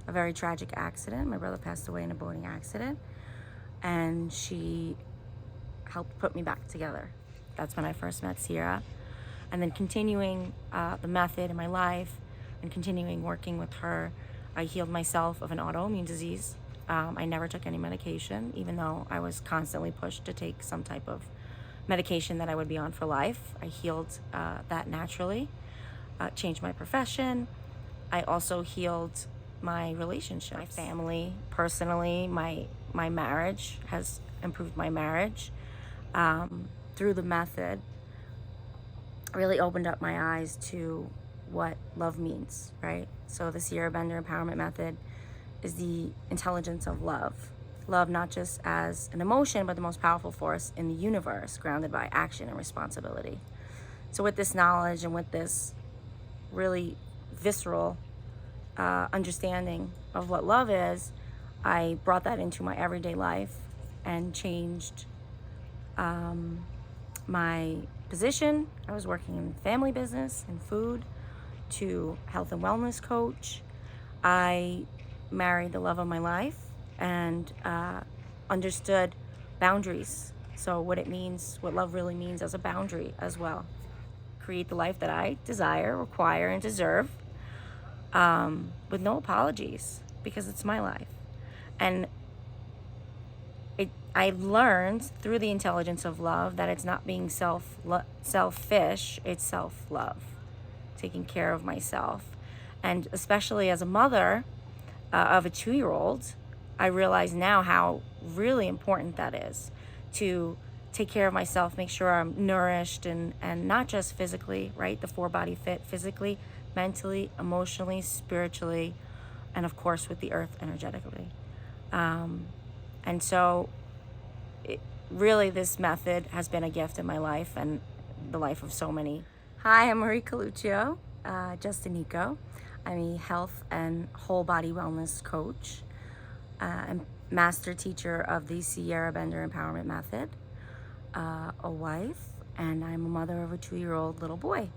a very tragic accident. My brother passed away in a boating accident, and she helped put me back together. That's when I first met Sierra. And then continuing the method in my life and continuing working with her, I healed myself of an autoimmune disease. I never took any medication, even though I was constantly pushed to take some type of medication that I would be on for life. I healed that naturally, changed my profession. I also healed my relationships, my family, personally. My marriage has improved my marriage through the method. Really opened up my eyes to what love means, right? So the Sierra Bender Empowerment Method is the intelligence of love. Love not just as an emotion, but the most powerful force in the universe, grounded by action and responsibility. So with this knowledge and with this really visceral understanding of what love is, I brought that into my everyday life and changed my position. I was working in family business and food to health and wellness coach. I married the love of my life and understood boundaries. So what it means, what love really means as a boundary as well. Create the life that I desire, require, and deserve with no apologies, because it's my life. And I learned through the intelligence of love that it's not being selfish, it's self-love, taking care of myself. And especially as a mother of a 2-year-old, I realize now how really important that is, to take care of myself, make sure I'm nourished, and not just physically, right? The 4 Body Fit, physically, mentally, emotionally, spiritually, and of course with the earth energetically. And so really this method has been a gift in my life and the life of so many. Hi, I'm Marie Coluccio, Justinico. I'm a health and whole body wellness coach and master teacher of the Sierra Bender Empowerment Method, a wife, and I'm a mother of a 2-year-old little boy.